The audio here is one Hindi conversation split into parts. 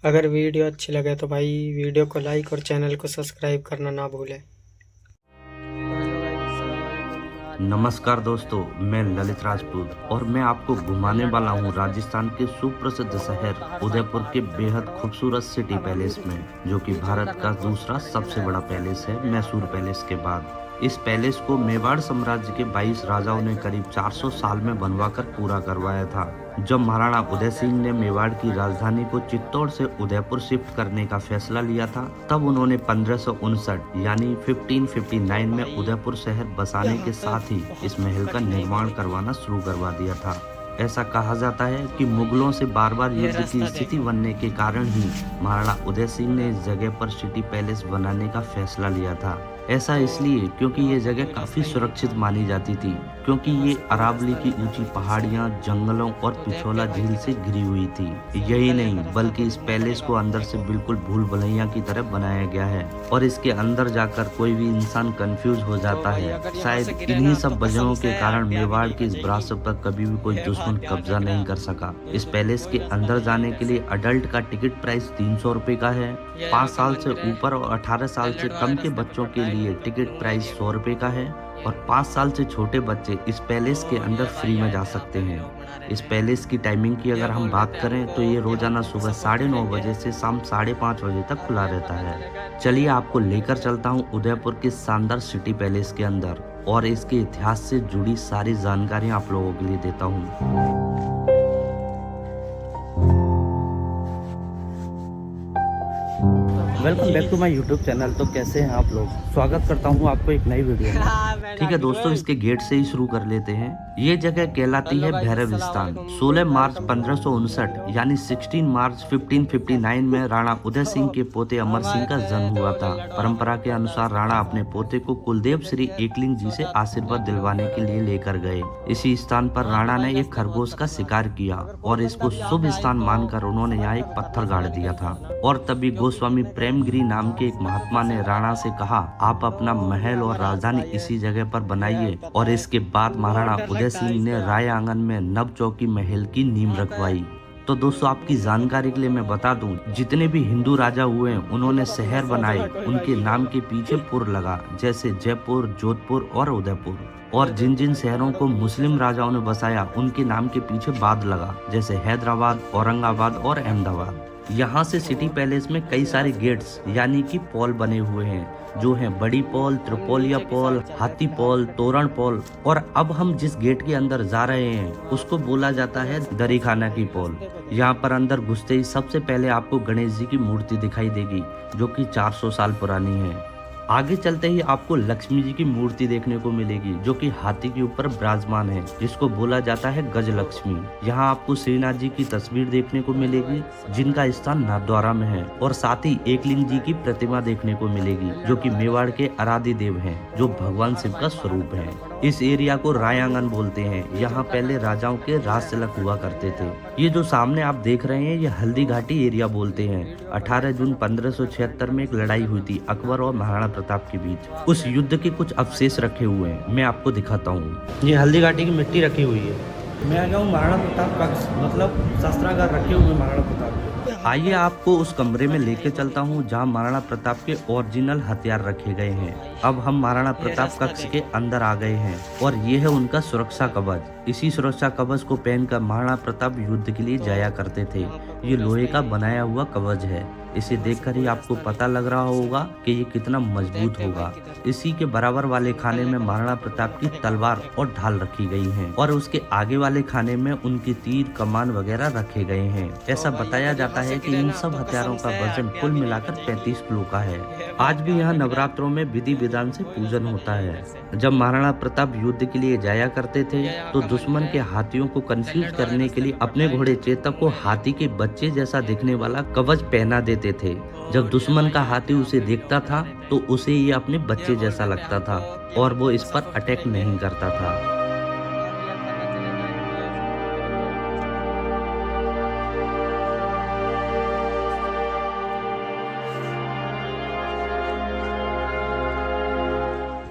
अगर वीडियो अच्छी लगे तो भाई वीडियो को लाइक और चैनल को सब्सक्राइब करना ना भूलें। नमस्कार दोस्तों, मैं ललित राजपूत और मैं आपको घुमाने वाला हूँ राजस्थान के सुप्रसिद्ध शहर उदयपुर के बेहद खूबसूरत सिटी पैलेस में, जो कि भारत का दूसरा सबसे बड़ा पैलेस है मैसूर पैलेस के बाद। इस पैलेस को मेवाड़ साम्राज्य के 22 राजाओं ने करीब 400 साल में बनवाकर पूरा करवाया था। जब महाराणा उदय सिंह ने मेवाड़ की राजधानी को चित्तौड़ से उदयपुर शिफ्ट करने का फैसला लिया था, तब उन्होंने 1559 यानी 1559 में उदयपुर शहर बसाने के साथ ही इस महल का निर्माण करवाना शुरू करवा दिया था। ऐसा कहा जाता है कि मुगलों से बार बार युद्ध की स्थिति बनने के कारण ही महाराणा उदय सिंह ने इस जगह पर सिटी पैलेस बनाने का फैसला लिया था। ऐसा इसलिए क्योंकि ये जगह काफी सुरक्षित मानी जाती थी, क्योंकि ये अरावली की ऊंची पहाड़ियां, जंगलों और पिछोला झील से घिरी हुई थी। यही नहीं बल्कि इस पैलेस को अंदर से बिल्कुल भूल भुलैया की तरह बनाया गया है और इसके अंदर जाकर कोई भी इंसान कंफ्यूज हो जाता है। शायद इन्हीं सब वजहों के कारण मेवाड़ की इस विरासत पर कभी भी कोई दुश्मन कब्जा नहीं कर सका। इस पैलेस के अंदर जाने के लिए अडल्ट का टिकट प्राइस 300 रुपए का है। 5 साल से ऊपर और 18 साल से कम के बच्चों के लिए टिकट प्राइस 100 रुपए का है और 5 साल से छोटे बच्चे इस पैलेस के अंदर फ्री में जा सकते हैं। इस पैलेस की टाइमिंग की अगर हम बात करें तो ये रोजाना सुबह 9:30 बजे से शाम 5:30 बजे तक खुला रहता है। चलिए आपको लेकर चलता हूँ उदयपुर के शानदार सिटी पैलेस के अंदर और इसके इतिहास से जुड़ी सारी जानकारियाँ आप लोगों के लिए देता हूँ। Welcome back to my YouTube channel. तो कैसे हैं आप लोग? स्वागत करता हूं आपको एक नई वीडियो में। ठीक है दोस्तों, इसके गेट से ही शुरू कर लेते हैं। ये जगह कहलाती है भैरव स्थान। 16 मार्च 1559 यानी 16 मार्च 1559 में राणा उदय सिंह के पोते अमर सिंह का जन्म हुआ था। परंपरा के अनुसार राणा अपने पोते को कुलदेव श्री एकलिंग जी से आशीर्वाद दिलवाने के लिए लेकर गए। इसी स्थान पर राणा ने एक खरगोश का शिकार किया और इसको शुभ स्थान मानकर उन्होंने यहाँ एक पत्थर गाड़ दिया था। और तभी गोस्वामी प्रेमगिरी नाम के एक महात्मा ने राणा से कहा, आप अपना महल और राजधानी इसी जगह पर बनाइए। और इसके बाद महाराणा उदय सिंह ने राय आंगन में नव चौकी महल की नींव रखवाई। तो दोस्तों आपकी जानकारी के लिए मैं बता दूं, जितने भी हिंदू राजा हुए उन्होंने शहर बनाए, उनके नाम के पीछे पुर लगा, जैसे जयपुर, जोधपुर और उदयपुर। और जिन जिन शहरों को मुस्लिम राजाओं ने बसाया उनके नाम के पीछे बाद लगा, जैसे हैदराबाद, औरंगाबाद और अहमदाबाद। यहाँ से सिटी पैलेस में कई सारे गेट्स यानी कि पॉल बने हुए हैं, जो हैं बड़ी पॉल, त्रिपोलिया पॉल, हाथी पॉल, तोरण पॉल। और अब हम जिस गेट के अंदर जा रहे हैं उसको बोला जाता है दरीखाना की पॉल। यहाँ पर अंदर घुसते ही सबसे पहले आपको गणेश जी की मूर्ति दिखाई देगी, जो कि 400 साल पुरानी है। आगे चलते ही आपको लक्ष्मी जी की मूर्ति देखने को मिलेगी, जो कि हाथी के ऊपर विराजमान है, जिसको बोला जाता है गज लक्ष्मी। यहाँ आपको श्रीनाथ जी की तस्वीर देखने को मिलेगी, जिनका स्थान नाथद्वारा में है। और साथ ही एकलिंग जी की प्रतिमा देखने को मिलेगी, जो कि मेवाड़ के आराध्य देव हैं, जो भगवान शिव का स्वरूप है। इस एरिया को राय आंगन बोलते हैं। यहाँ पहले राजाओं के राज तिलक हुआ करते थे। ये जो सामने आप देख रहे हैं, ये हल्दी घाटी एरिया बोलते हैं। 18 जून 1576 में एक लड़ाई हुई थी अकबर और महाराणा प्रताप के बीच। उस युद्ध के कुछ अवशेष रखे हुए हैं, मैं आपको दिखाता हूँ। ये हल्दी घाटी की मिट्टी रखी हुई है। मैं आ गया हूँ महाराणा प्रताप कक्ष, मतलब शस्त्रागार रखे हुए महाराणा प्रताप। आइए आपको उस कमरे में लेके चलता हूँ जहाँ महाराणा प्रताप के ओरिजिनल हथियार रखे गए हैं। अब हम महाराणा प्रताप कक्ष के अंदर आ गए हैं और ये है उनका सुरक्षा कवच। इसी सुरक्षा कवच को पहनकर महाराणा प्रताप युद्ध के लिए जाया करते थे। ये लोहे का बनाया हुआ कवच है। इसे देखकर ही आपको पता लग रहा होगा कि ये कितना मजबूत होगा। इसी के बराबर वाले खाने में महाराणा प्रताप की तलवार और ढाल रखी गई हैं और उसके आगे वाले खाने में उनके तीर, कमान वगैरह रखे गए हैं। ऐसा बताया जाता है कि इन सब हथियारों का वजन कुल मिलाकर 35 किलो का है। आज भी यहाँ नवरात्रों में विधि विधान से पूजन होता है। जब महाराणा प्रताप युद्ध के लिए जाया करते थे तो दुश्मन के हाथियों को कंफ्यूज करने के लिए अपने घोड़े चेतक को हाथी के बच्चे जैसा दिखने वाला कवच पहना देते थे। जब दुश्मन का हाथी उसे देखता था तो उसे ये अपने बच्चे जैसा लगता था और वो इस पर अटैक नहीं करता था।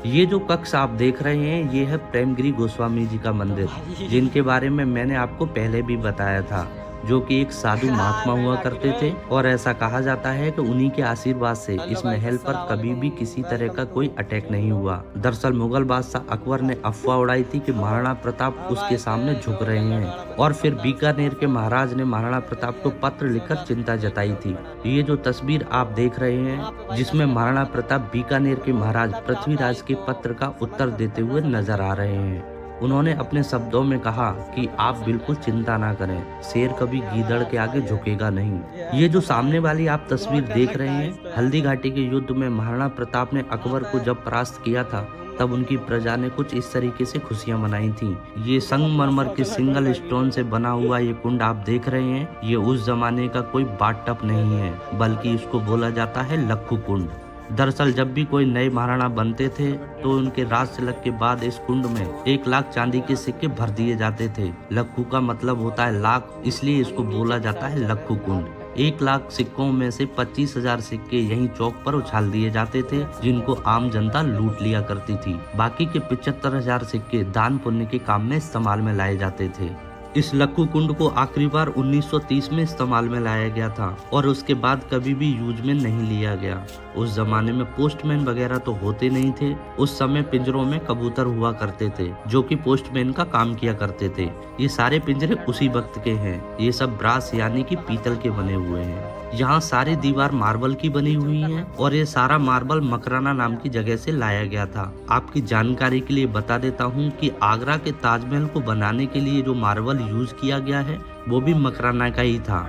ये जो कक्ष आप देख रहे हैं, ये है प्रेमगिरी गोस्वामी जी का मंदिर, जिनके बारे में मैंने आपको पहले भी बताया था। जो कि एक साधु महात्मा हुआ करते थे और ऐसा कहा जाता है कि उन्हीं के आशीर्वाद से इस महल पर कभी भी किसी तरह का कोई अटैक नहीं हुआ। दरअसल मुगल बादशाह अकबर ने अफवाह उड़ाई थी कि महाराणा प्रताप उसके सामने झुक रहे हैं और फिर बीकानेर के महाराज ने महाराणा प्रताप को पत्र लिखकर चिंता जताई थी। ये जो तस्वीर आप देख रहे हैं जिसमें महाराणा प्रताप बीकानेर के महाराज पृथ्वीराज के पत्र का उत्तर देते हुए नजर आ रहे हैं। उन्होंने अपने शब्दों में कहा कि आप बिल्कुल चिंता ना करें, शेर कभी गीदड़ के आगे झुकेगा नहीं। ये जो सामने वाली आप तस्वीर देख रहे हैं, हल्दी घाटी के युद्ध में महाराणा प्रताप ने अकबर को जब परास्त किया था तब उनकी प्रजा ने कुछ इस तरीके से खुशियां मनाई थी। ये संगमरमर के सिंगल स्टोन से बना हुआ ये कुंड आप देख रहे हैं, ये उस जमाने का कोई बाटप नहीं है, बल्कि इसको बोला जाता है लक्खू कुंड। दरअसल जब भी कोई नए महाराणा बनते थे तो उनके राज तिलक के बाद इस कुंड में 1 लाख चांदी के सिक्के भर दिए जाते थे। लक्खू का मतलब होता है लाख, इसलिए इसको बोला जाता है लक्खू कुंड। 1 लाख सिक्कों में से 25,000 सिक्के यहीं चौक पर उछाल दिए जाते थे, जिनको आम जनता लूट लिया करती थी। बाकी के 75,000 सिक्के दान पुण्य के काम में इस्तेमाल में लाए जाते थे। इस लक्खू कुंड को आखिरी बार 1930 में इस्तेमाल में लाया गया था और उसके बाद कभी भी यूज में नहीं लिया गया। उस जमाने में पोस्टमैन वगैरह तो होते नहीं थे। उस समय पिंजरों में कबूतर हुआ करते थे जो कि पोस्टमैन का काम किया करते थे। ये सारे पिंजरे उसी वक्त के हैं। ये सब ब्रास यानी कि पीतल के बने हुए हैं। यहाँ सारी दीवार मार्बल की बनी हुई है और ये सारा मार्बल मकराना नाम की जगह से लाया गया था। आपकी जानकारी के लिए बता देता हूँ कि आगरा के ताजमहल को बनाने के लिए जो मार्बल यूज किया गया है वो भी मकराना का ही था।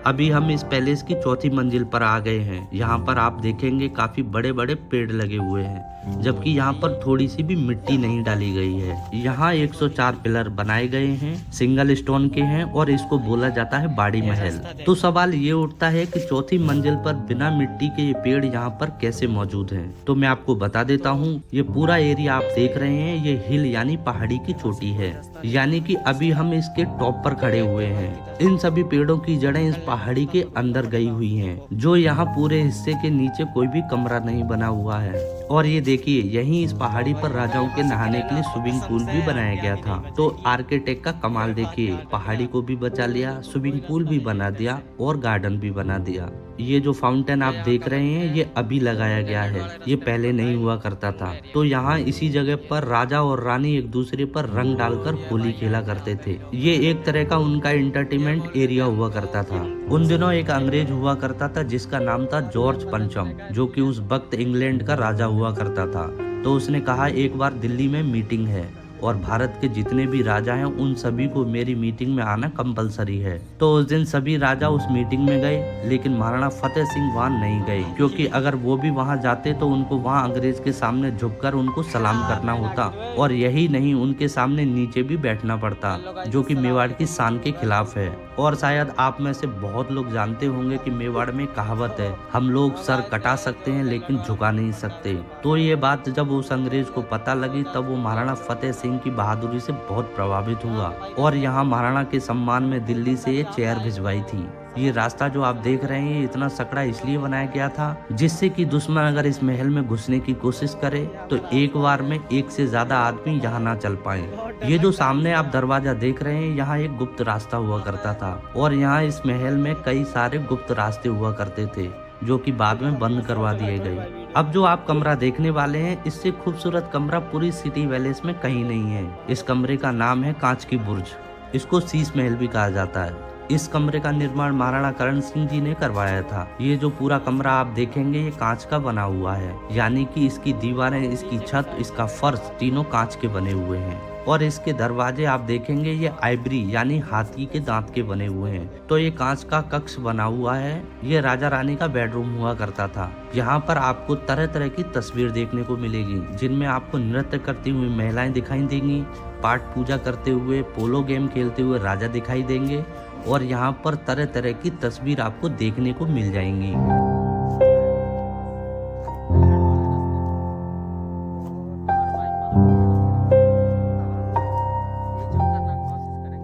अभी हम इस पैलेस की 4थी मंजिल पर आ गए हैं। यहाँ पर आप देखेंगे काफी बड़े बड़े पेड़ लगे हुए हैं, जबकि यहाँ पर थोड़ी सी भी मिट्टी नहीं डाली गई है। यहाँ 104 पिलर बनाए गए हैं, सिंगल स्टोन के हैं और इसको बोला जाता है बाड़ी महल। तो सवाल ये उठता है कि 4थी मंजिल पर बिना मिट्टी के ये पेड़ यहाँ पर कैसे मौजूद हैं? तो मैं आपको बता देता हूँ, ये पूरा एरिया आप देख रहे हैं ये हिल यानी पहाड़ी की चोटी है, यानी कि अभी हम इसके टॉप पर खड़े हुए हैं। इन सभी पेड़ों की जड़ें इस पहाड़ी के अंदर गई हुई हैं, जो यहाँ पूरे हिस्से के नीचे कोई भी कमरा नहीं बना हुआ है। और ये देखिए, यहीं इस पहाड़ी पर राजाओं के नहाने के लिए स्विमिंग पूल भी बनाया गया था। तो आर्किटेक्ट का कमाल देखिए, पहाड़ी को भी बचा लिया, स्विमिंग पूल भी बना दिया और गार्डन भी बना दिया। ये जो फाउंटेन आप देख रहे हैं ये अभी लगाया गया है, ये पहले नहीं हुआ करता था। तो यहाँ इसी जगह पर राजा और रानी एक दूसरे पर रंग डालकर होली खेला करते थे। ये एक तरह का उनका एंटरटेनमेंट एरिया हुआ करता था। उन दिनों एक अंग्रेज हुआ करता था जिसका नाम था जॉर्ज पंचम, जो कि उस वक्त इंग्लैंड का राजा हुआ करता था। तो उसने कहा एक बार दिल्ली में मीटिंग है और भारत के जितने भी राजा हैं उन सभी को मेरी मीटिंग में आना कंपलसरी है। तो उस दिन सभी राजा उस मीटिंग में गए, लेकिन महाराणा फतेह सिंह वहां नहीं गए, क्योंकि अगर वो भी वहां जाते तो उनको वहां अंग्रेज के सामने झुककर उनको सलाम करना होता, और यही नहीं उनके सामने नीचे भी बैठना पड़ता, जो कि मेवाड़ की शान के खिलाफ है। और शायद आप में से बहुत लोग जानते होंगे कि मेवाड़ में कहावत है, हम लोग सर कटा सकते हैं लेकिन झुका नहीं सकते। तो ये बात जब उस अंग्रेज को पता लगी तब वो महाराणा फतेह सिंह की बहादुरी से बहुत प्रभावित हुआ और यहाँ महाराणा के सम्मान में दिल्ली से ये चेयर भिजवाई थी। ये रास्ता जो आप देख रहे हैं इतना सकड़ा इसलिए बनाया गया था जिससे कि दुश्मन अगर इस महल में घुसने की कोशिश करे तो एक बार में एक से ज्यादा आदमी यहाँ ना चल पाए। ये जो सामने आप दरवाजा देख रहे हैं यहाँ एक गुप्त रास्ता हुआ करता था और यहाँ इस महल में कई सारे गुप्त रास्ते हुआ करते थे जो कि बाद में बंद करवा दिए गए। अब जो आप कमरा देखने वाले हैं इससे खूबसूरत कमरा पूरी सिटी पैलेस में कहीं नहीं है। इस कमरे का नाम है कांच की बुर्ज, इसको शीश महल भी कहा जाता है। इस कमरे का निर्माण महाराणा करण सिंह जी ने करवाया था। ये जो पूरा कमरा आप देखेंगे ये कांच का बना हुआ है, यानी कि इसकी दीवारें, इसकी छत, इसका फर्श तीनों कांच के बने हुए हैं और इसके दरवाजे आप देखेंगे ये आइवरी यानी हाथी के दांत के बने हुए हैं। तो ये कांच का कक्ष बना हुआ है, ये राजा रानी का बेडरूम हुआ करता था। यहाँ पर आपको तरह तरह की तस्वीर देखने को मिलेगी जिनमें आपको नृत्य करती हुई महिलाएं दिखाई देंगी, पाठ पूजा करते हुए, पोलो गेम खेलते हुए राजा दिखाई देंगे और यहाँ पर तरह तरह की तस्वीर आपको देखने को मिल जाएंगी।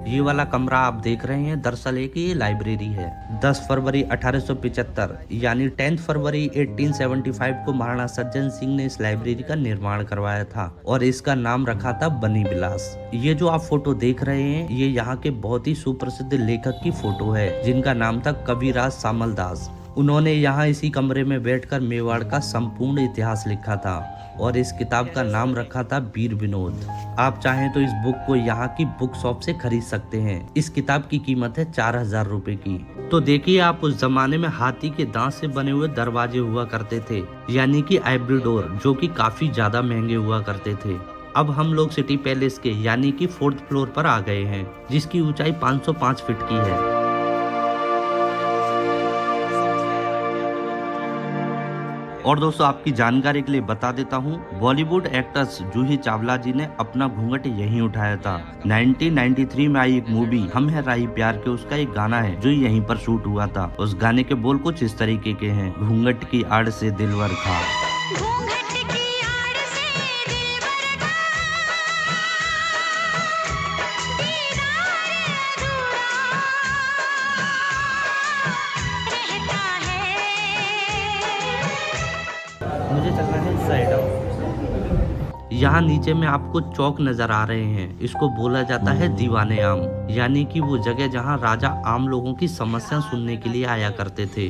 ये वाला कमरा आप देख रहे हैं दरअसल एक ये लाइब्रेरी है। 10 फरवरी 1875 यानी 10 फरवरी 1875 को महाराणा सज्जन सिंह ने इस लाइब्रेरी का निर्माण करवाया था और इसका नाम रखा था बनी विलास। ये जो आप फोटो देख रहे हैं ये यहाँ के बहुत ही सुप्रसिद्ध लेखक की फोटो है जिनका नाम था कविराज सामलदास। उन्होंने यहाँ इसी कमरे में बैठकर मेवाड़ का संपूर्ण इतिहास लिखा था और इस किताब का नाम रखा था वीर विनोद। आप चाहें तो इस बुक को यहाँ की बुक शॉप से खरीद सकते हैं। इस किताब की कीमत है 4000 रुपए की। तो देखिए आप उस जमाने में हाथी के दांत से बने हुए दरवाजे हुआ करते थे यानी कि आइवरी डोर, जो कि काफी ज्यादा महंगे हुआ करते थे। अब हम लोग सिटी पैलेस के यानी कि 4th फ्लोर पर आ गए हैं जिसकी ऊंचाई 505 फीट की है। और दोस्तों आपकी जानकारी के लिए बता देता हूँ, बॉलीवुड एक्ट्रेस जूही चावला जी ने अपना घूंघट यहीं उठाया था। 1993 में आई एक मूवी हम है राही प्यार के, उसका एक गाना है जो यहीं पर शूट हुआ था। उस गाने के बोल कुछ इस तरीके के हैं, घूंघट की आड़ से दिलवर खा। मुझे चलना है इस साइड। यहाँ नीचे में आपको चौक नजर आ रहे हैं, इसको बोला जाता है दीवाने आम, यानी कि वो जगह जहाँ राजा आम लोगों की समस्या सुनने के लिए आया करते थे।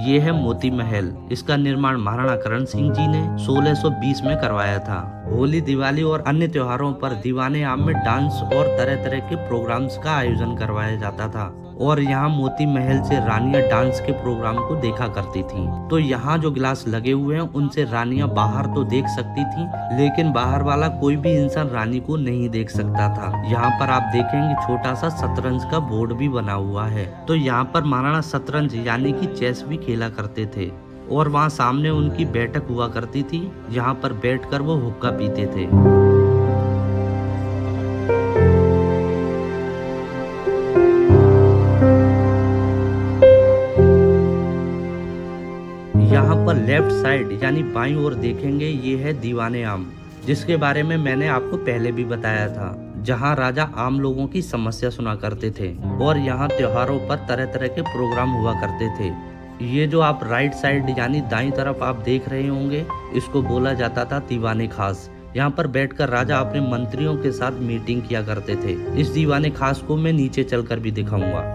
ये है मोती महल। इसका निर्माण महाराणा करण सिंह जी ने 1620 में करवाया था। होली, दिवाली और अन्य त्योहारों पर दीवाने आम में डांस और तरह तरह के प्रोग्राम्स का आयोजन करवाया जाता था और यहाँ मोती महल से रानियां डांस के प्रोग्राम को देखा करती थी। तो यहाँ जो गिलास लगे हुए हैं उनसे रानियां बाहर तो देख सकती थी, लेकिन बाहर वाला कोई भी इंसान रानी को नहीं देख सकता था। यहाँ पर आप देखेंगे छोटा सा शतरंज का बोर्ड भी बना हुआ है। तो यहाँ पर महाराणा शतरंज यानी कि चेस भी खेला करते थे और वहाँ सामने उनकी बैठक हुआ करती थी, यहाँ पर बैठकर वो हुक्का पीते थे। यहाँ पर लेफ्ट साइड यानी बाईं ओर देखेंगे ये है दीवाने आम, जिसके बारे में मैंने आपको पहले भी बताया था, जहाँ राजा आम लोगों की समस्या सुना करते थे और यहाँ त्योहारों पर तरह तरह के प्रोग्राम हुआ करते थे। ये जो आप राइट साइड यानी दाईं तरफ आप देख रहे होंगे, इसको बोला जाता था दीवाने खास। यहाँ पर बैठकर राजा अपने मंत्रियों के साथ मीटिंग किया करते थे। इस दीवाने खास को मैं नीचे चलकर भी दिखाऊंगा।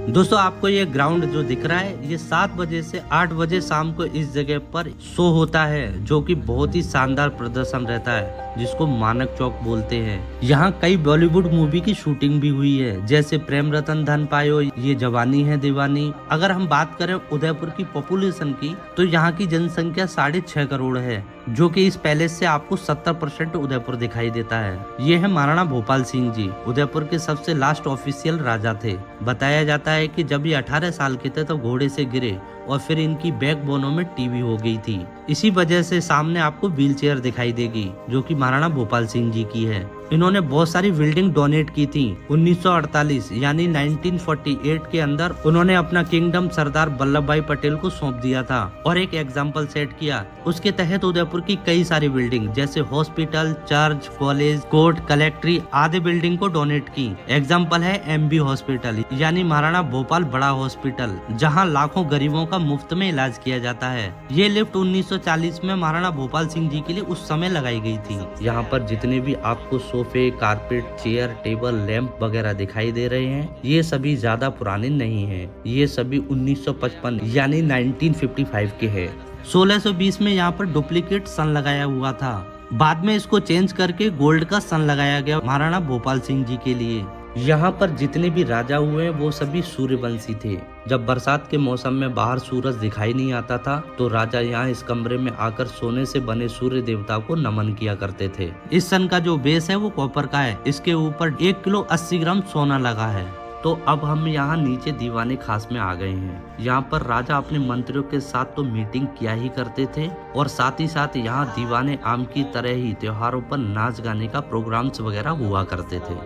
दोस्तों आपको ये ग्राउंड जो दिख रहा है, ये 7 बजे से 8 बजे शाम को इस जगह पर शो होता है, जो कि बहुत ही शानदार प्रदर्शन रहता है, जिसको मानक चौक बोलते हैं। यहाँ कई बॉलीवुड मूवी की शूटिंग भी हुई है, जैसे प्रेम रतन धन पायो, ये जवानी है दीवानी। अगर हम बात करें उदयपुर की पॉपुलेशन की, तो यहाँ की जनसंख्या 6.5 करोड़ है, जो कि इस पैलेस से आपको 70% उदयपुर दिखाई देता है। ये है महाराणा भोपाल सिंह जी, उदयपुर के सबसे लास्ट ऑफिशियल राजा थे। बताया जाता है कि जब ये 18 साल के थे तो घोड़े से गिरे और फिर इनकी बैकबोनों में टीबी हो गई थी। इसी वजह से सामने आपको व्हीलचेयर दिखाई देगी, जो कि महाराणा भोपाल सिंह जी की है। इन्होंने बहुत सारी बिल्डिंग डोनेट की थी। 1948 यानी 1948 के अंदर उन्होंने अपना किंगडम सरदार वल्लभ भाई पटेल को सौंप दिया था और एक एग्जाम्पल सेट किया। उसके तहत उदयपुर की कई सारी बिल्डिंग जैसे हॉस्पिटल, चर्च, कॉलेज, कोर्ट, कलेक्ट्री आदि बिल्डिंग को डोनेट की। एग्जाम्पल है MB हॉस्पिटल यानी महाराणा भोपाल बड़ा हॉस्पिटल, जहाँ लाखों गरीबों का मुफ्त में इलाज किया जाता है। ये लिफ्ट 1940 में महाराणा भोपाल सिंह जी के लिए उस समय लगाई गई थी। यहाँ पर जितने भी आपको सोफे, कारपेट, चेयर, टेबल, लैंप वगैरह दिखाई दे रहे हैं, ये सभी ज्यादा पुराने नहीं हैं। ये सभी 1955 यानी 1955 के हैं। 1620 में यहाँ पर डुप्लीकेट सन लगाया हुआ था। बाद में इसको चेंज करके गोल्ड का सन लगाया गया महाराणा भोपाल सिंह जी के लिए। यहाँ पर जितने भी राजा हुए हैं वो सभी सूर्यवंशी थे। जब बरसात के मौसम में बाहर सूरज दिखाई नहीं आता था तो राजा यहाँ इस कमरे में आकर सोने से बने सूर्य देवता को नमन किया करते थे। इस सन का जो बेस है वो कॉपर का है। इसके ऊपर 1 किलो 80 ग्राम सोना लगा है। तो अब हम यहाँ नीचे दीवाने खास में आ गए हैं। यहाँ पर राजा अपने मंत्रियों के साथ तो मीटिंग किया ही करते थे और साथ ही साथ यहाँ दीवाने आम की तरह ही त्योहारों पर नाच गाने का प्रोग्राम्स वगैरह हुआ करते थे।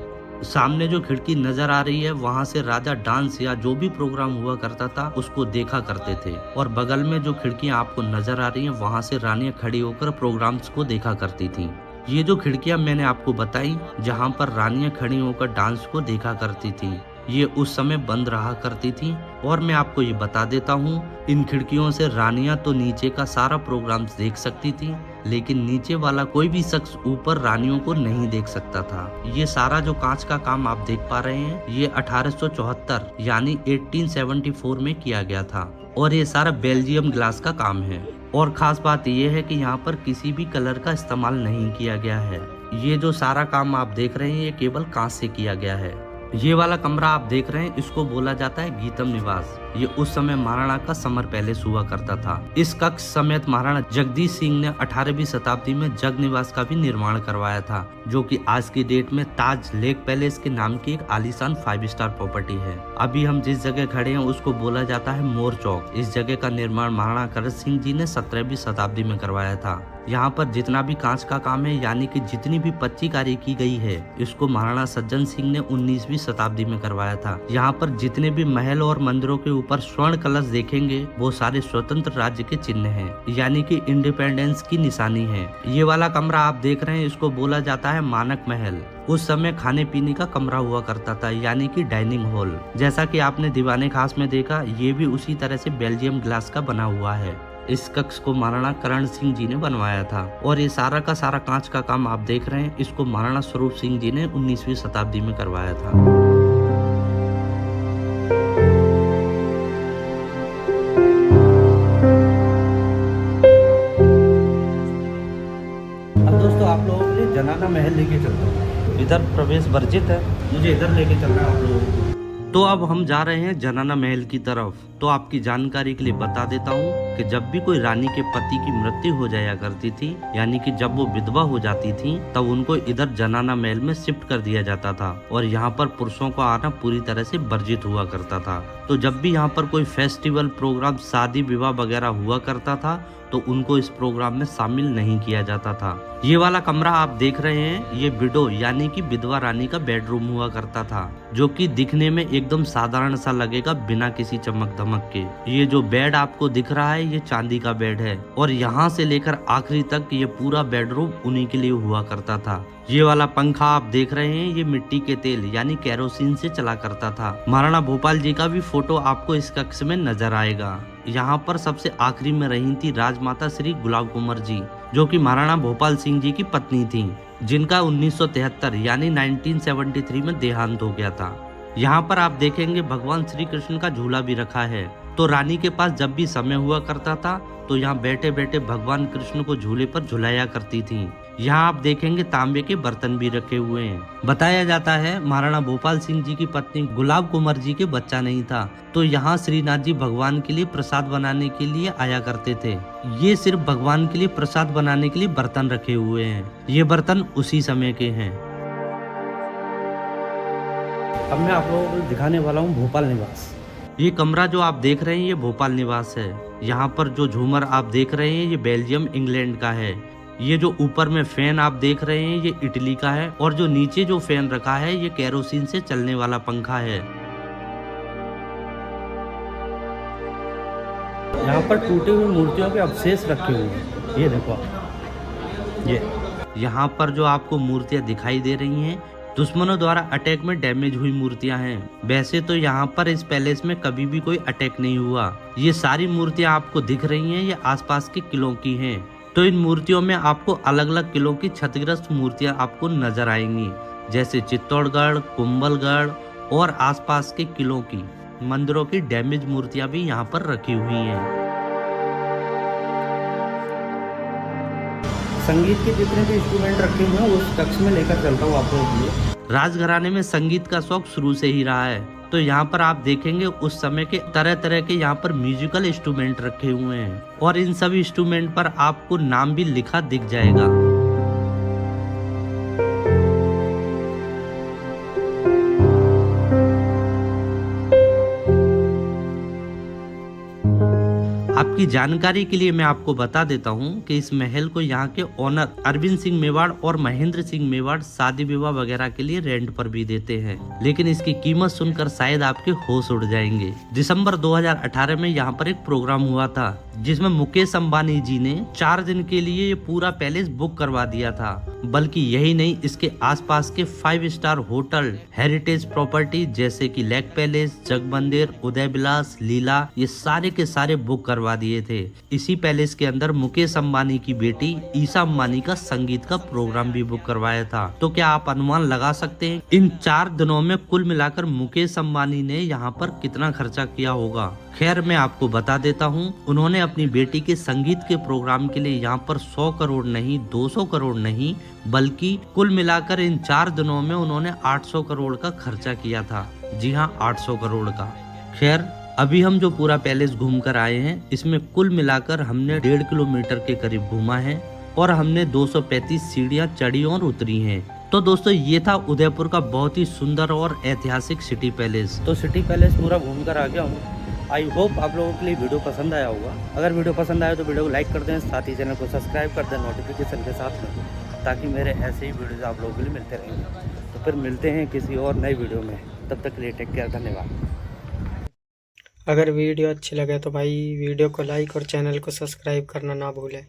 सामने जो खिड़की नजर आ रही है वहाँ से राजा डांस या जो भी प्रोग्राम हुआ करता था उसको देखा करते थे और बगल में जो खिड़कियाँ आपको नजर आ रही हैं वहाँ से रानियां खड़ी होकर प्रोग्राम्स को देखा करती थी। ये जो खिड़कियां मैंने आपको बताई जहां पर रानियां खड़ी होकर डांस को देखा करती थी, ये उस समय बंद रहा करती थी। और मैं आपको ये बता देता हूँ, इन खिड़कियों से रानियां तो नीचे का सारा प्रोग्राम देख सकती थी, लेकिन नीचे वाला कोई भी शख्स ऊपर रानियों को नहीं देख सकता था। ये सारा जो कांच का काम आप देख पा रहे हैं, ये 1874 यानी 1874 में किया गया था और ये सारा बेल्जियम ग्लास का काम है। और खास बात यह है कि यहाँ पर किसी भी कलर का इस्तेमाल नहीं किया गया है। ये जो सारा काम आप देख रहे हैं, ये केवल कांच से किया गया है। ये वाला कमरा आप देख रहे हैं, इसको बोला जाता है गीतम निवास। ये उस समय महाराणा का समर पैलेस हुआ करता था। इस कक्ष समेत महाराणा जगदीश सिंह ने 18वीं शताब्दी में जग निवास का भी निर्माण करवाया था, जो कि आज की डेट में ताज लेक पैलेस के नाम की एक आलीशान 5 स्टार प्रॉपर्टी है। अभी हम जिस जगह खड़े हैं उसको बोला जाता है मोर चौक। इस जगह का निर्माण महाराणा करण सिंह जी ने 17वीं शताब्दी में करवाया था। यहाँ पर जितना भी कांच का काम है, यानी कि जितनी भी पच्चीकारी की गई है, इसको महाराणा सज्जन सिंह ने 19वीं शताब्दी में करवाया था। यहाँ पर जितने भी महल और मंदिरों के ऊपर स्वर्ण कलश देखेंगे, वो सारे स्वतंत्र राज्य के चिन्ह हैं, यानी कि इंडिपेंडेंस की निशानी है। ये वाला कमरा आप देख रहे हैं, इसको बोला जाता है मानक महल। उस समय खाने पीने का कमरा हुआ करता था, यानी कि डाइनिंग हॉल। जैसा कि आपने दीवाने खास में देखा, ये भी उसी तरह से बेल्जियम ग्लास का बना हुआ है। इस कक्ष को महाराणा करण सिंह जी ने बनवाया था और ये सारा का सारा कांच का काम आप देख रहे हैं, इसको महाराणा स्वरूप सिंह जी ने 19वीं शताब्दी में करवाया था। अब दोस्तों आप लोगों के लिए जनाना महल लेके चलता हूँ। इधर प्रवेश वर्जित है, मुझे इधर लेके चलना है आप लोगों को। तो अब हम जा रहे हैं जनाना महल की तरफ। तो आपकी जानकारी के लिए बता देता हूँ कि जब भी कोई रानी के पति की मृत्यु हो जाया करती थी, यानी कि जब वो विधवा हो जाती थी, तब उनको इधर जनाना महल में शिफ्ट कर दिया जाता था और यहाँ पर पुरुषों का आना पूरी तरह से वर्जित हुआ करता था। तो जब भी यहाँ पर कोई फेस्टिवल प्रोग्राम, शादी विवाह वगैरह हुआ करता था, तो उनको इस प्रोग्राम में शामिल नहीं किया जाता था। ये वाला कमरा आप देख रहे हैं, ये विडो यानी कि विधवा रानी का बेडरूम हुआ करता था, जो कि दिखने में एकदम साधारण सा लगेगा, बिना किसी चमक धमक के। ये जो बेड आपको दिख रहा है, ये चांदी का बेड है और यहाँ से लेकर आखिरी तक ये पूरा बेडरूम उन्हीं के लिए हुआ करता था। ये वाला पंखा आप देख रहे हैं, ये मिट्टी के तेल यानी केरोसिन से चला करता था। महाराणा भोपाल जी का भी फोटो आपको इस कक्ष में नजर आएगा। यहाँ पर सबसे आखिरी में रही थी राजमाता श्री गुलाब कुंवर जी, जो कि महाराणा भोपाल सिंह जी की पत्नी थी, जिनका 1973 यानी 1973 में देहांत हो गया था। यहाँ पर आप देखेंगे भगवान श्री कृष्ण का झूला भी रखा है। तो रानी के पास जब भी समय हुआ करता था, तो यहाँ बैठे बैठे भगवान कृष्ण को झूले पर झुलाया करती थी। यहाँ आप देखेंगे तांबे के बर्तन भी रखे हुए हैं। बताया जाता है महाराणा भोपाल सिंह जी की पत्नी गुलाब कुंवर जी के बच्चा नहीं था, तो यहाँ श्रीनाथ जी भगवान के लिए प्रसाद बनाने के लिए आया करते थे। ये सिर्फ भगवान के लिए प्रसाद बनाने के लिए बर्तन रखे हुए हैं। ये बर्तन उसी समय के हैं। अब मैं आप लोगों को दिखाने वाला हूँ भोपाल निवास। ये कमरा जो आप देख रहे हैं, ये भोपाल निवास है। यहाँ पर जो झूमर आप देख रहे हैं, ये बेल्जियम इंग्लैंड का है। ये जो ऊपर में फैन आप देख रहे हैं, ये इटली का है और जो नीचे जो फैन रखा है, ये केरोसिन से चलने वाला पंखा है। यहाँ पर टूटे हुए मूर्तियों के अवशेष रखे हुए हैं, ये देखो। ये यहाँ पर जो आपको मूर्तियाँ दिखाई दे रही हैं, दुश्मनों द्वारा अटैक में डैमेज हुई मूर्तियां हैं। वैसे तो यहाँ पर इस पैलेस में कभी भी कोई अटैक नहीं हुआ। ये सारी मूर्तियां आपको दिख रही हैं, ये आसपास के किलों की हैं। तो इन मूर्तियों में आपको अलग अलग किलों की क्षतिग्रस्त मूर्तियां आपको नजर आएंगी, जैसे चित्तौड़गढ़, कुंभलगढ़ और आसपास के किलों की। मंदिरों की डैमेज मूर्तियां भी यहाँ पर रखी हुई हैं। संगीत के जितने भी इंस्ट्रूमेंट रखे हुए हैं, उस कक्ष में लेकर चलता हूँ आपको लिए। राजघराने में संगीत का शौक शुरू से ही रहा है, तो यहाँ पर आप देखेंगे उस समय के तरह तरह के यहाँ पर म्यूजिकल इंस्ट्रूमेंट रखे हुए हैं और इन सभी इंस्ट्रूमेंट पर आपको नाम भी लिखा दिख जाएगा। आपकी जानकारी के लिए मैं आपको बता देता हूँ कि इस महल को यहाँ के ओनर अरविंद सिंह मेवाड़ और महेंद्र सिंह मेवाड़ शादी विवाह वगैरह के लिए रेंट पर भी देते हैं, लेकिन इसकी कीमत सुनकर शायद आपके होश उड़ जाएंगे। दिसंबर 2018 में यहाँ पर एक प्रोग्राम हुआ था जिसमें मुकेश अंबानी जी ने 4 दिन के लिए ये पूरा पैलेस बुक करवा दिया था। बल्कि यही नहीं, इसके आसपास के 5 स्टार होटल, हेरिटेज प्रॉपर्टी जैसे कि लेक पैलेस, जगमंदिर, उदय विलास, लीला, ये सारे के सारे बुक करवा दिए थे। इसी पैलेस के अंदर मुकेश अंबानी की बेटी ईशा अंबानी का संगीत का प्रोग्राम भी बुक करवाया था। तो क्या आप अनुमान लगा सकते हैं इन 4 दिनों में कुल मिलाकर मुकेश अंबानी ने यहाँ पर कितना खर्चा किया होगा? खैर, मैं आपको बता देता हूँ, उन्होंने अपनी बेटी के संगीत के प्रोग्राम के लिए यहाँ पर 100 करोड़ नहीं, 200 करोड़ नहीं, बल्कि कुल मिलाकर इन 4 दिनों में उन्होंने 800 करोड़ का खर्चा किया था। जी हाँ, 800 करोड़ का। खैर, अभी हम जो पूरा पैलेस घूम कर आए हैं, इसमें कुल मिलाकर हमने 1.5 किलोमीटर के करीब घूमा है और हमने 235 सीढ़ियाँ चढ़ी और उतरी हैं। तो दोस्तों, ये था उदयपुर का बहुत ही सुंदर और ऐतिहासिक सिटी पैलेस। तो सिटी पैलेस पूरा घूम कर आ गया हूँ। आई होप आप लोगों के लिए वीडियो पसंद आया होगा। अगर वीडियो पसंद आया तो वीडियो को लाइक कर दें, साथ ही चैनल को सब्सक्राइब कर दें नोटिफिकेशन के साथ में, ताकि मेरे ऐसे ही वीडियोज आप लोगों के लिए मिलते रहेंगे। तो फिर मिलते हैं किसी और नई वीडियो में, तब तक के लिए टेक केयर, धन्यवाद। अगर वीडियो अच्छी लगे तो भाई वीडियो को लाइक और चैनल को सब्सक्राइब करना ना भूलें।